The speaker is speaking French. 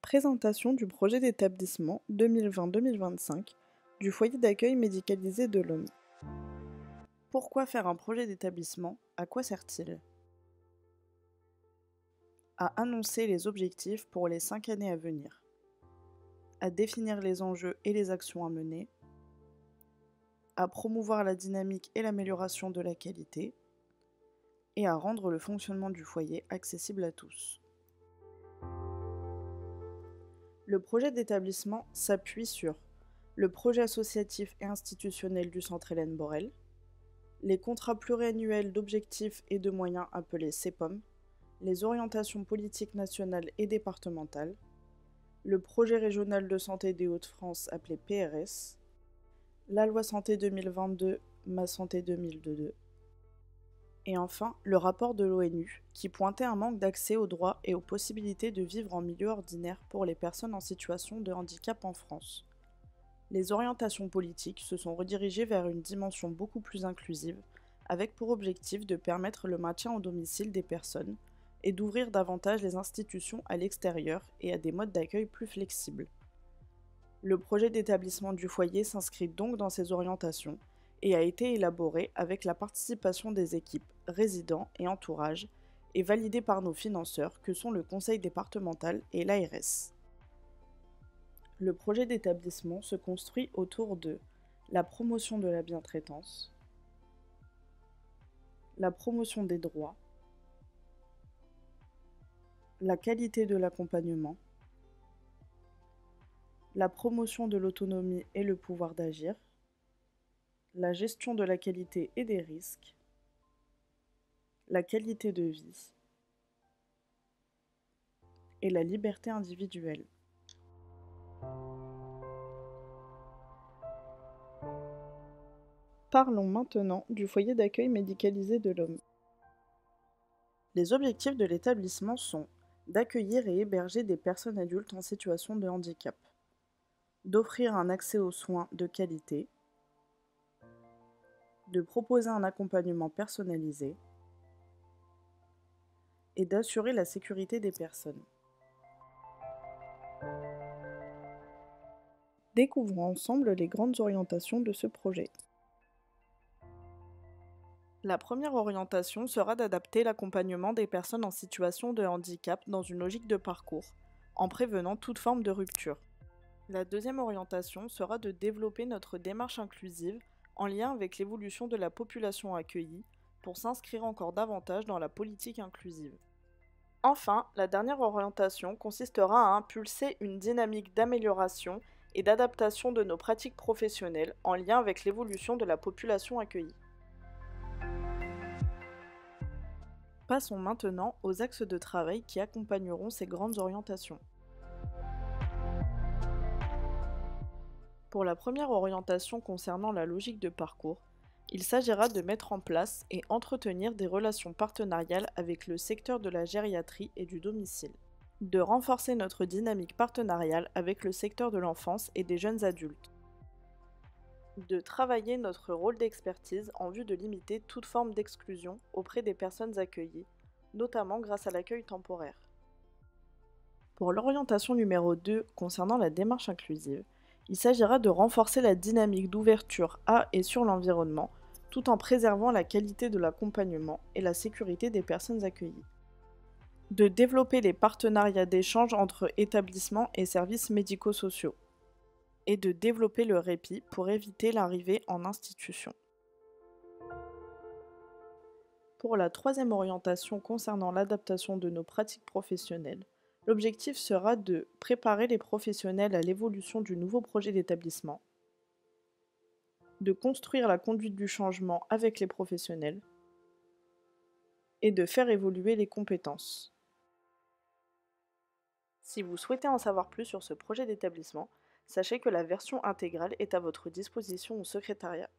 Présentation du projet d'établissement 2020-2025 du foyer d'accueil médicalisé de l'Homme. Pourquoi faire un projet d'établissement? À quoi sert-il? À annoncer les objectifs pour les 5 années à venir. À définir les enjeux et les actions à mener. À promouvoir la dynamique et l'amélioration de la qualité. Et à rendre le fonctionnement du foyer accessible à tous. Le projet d'établissement s'appuie sur le projet associatif et institutionnel du Centre Hélène Borel, les contrats pluriannuels d'objectifs et de moyens appelés CEPOM, les orientations politiques nationales et départementales, le projet régional de santé des Hauts-de-France appelé PRS, la loi santé 2022, Ma santé 2022, et enfin le rapport de l'ONU qui pointait un manque d'accès aux droits et aux possibilités de vivre en milieu ordinaire pour les personnes en situation de handicap en France. Les orientations politiques se sont redirigées vers une dimension beaucoup plus inclusive, avec pour objectif de permettre le maintien au domicile des personnes et d'ouvrir davantage les institutions à l'extérieur et à des modes d'accueil plus flexibles. Le projet d'établissement du foyer s'inscrit donc dans ces orientations et a été élaboré avec la participation des équipes résidents et entourage et validé par nos financeurs que sont le conseil départemental et l'ARS. Le projet d'établissement se construit autour de la promotion de la bientraitance, la promotion des droits, la qualité de l'accompagnement, la promotion de l'autonomie et le pouvoir d'agir, la gestion de la qualité et des risques, la qualité de vie et la liberté individuelle. Parlons maintenant du foyer d'accueil médicalisé de l'Homme. Les objectifs de l'établissement sont d'accueillir et héberger des personnes adultes en situation de handicap, d'offrir un accès aux soins de qualité, de proposer un accompagnement personnalisé et d'assurer la sécurité des personnes. Découvrons ensemble les grandes orientations de ce projet. La première orientation sera d'adapter l'accompagnement des personnes en situation de handicap dans une logique de parcours, en prévenant toute forme de rupture. La deuxième orientation sera de développer notre démarche inclusive en lien avec l'évolution de la population accueillie pour s'inscrire encore davantage dans la politique inclusive. Enfin, la dernière orientation consistera à impulser une dynamique d'amélioration et d'adaptation de nos pratiques professionnelles en lien avec l'évolution de la population accueillie. Passons maintenant aux axes de travail qui accompagneront ces grandes orientations. Pour la première orientation concernant la logique de parcours, il s'agira de mettre en place et entretenir des relations partenariales avec le secteur de la gériatrie et du domicile, de renforcer notre dynamique partenariale avec le secteur de l'enfance et des jeunes adultes, de travailler notre rôle d'expertise en vue de limiter toute forme d'exclusion auprès des personnes accueillies, notamment grâce à l'accueil temporaire. Pour l'orientation numéro 2 concernant la démarche inclusive, il s'agira de renforcer la dynamique d'ouverture à et sur l'environnement, tout en préservant la qualité de l'accompagnement et la sécurité des personnes accueillies. De développer les partenariats d'échange entre établissements et services médico-sociaux. Et de développer le répit pour éviter l'arrivée en institution. Pour la troisième orientation concernant l'adaptation de nos pratiques professionnelles, l'objectif sera de préparer les professionnels à l'évolution du nouveau projet d'établissement, de construire la conduite du changement avec les professionnels et de faire évoluer les compétences. Si vous souhaitez en savoir plus sur ce projet d'établissement, sachez que la version intégrale est à votre disposition au secrétariat.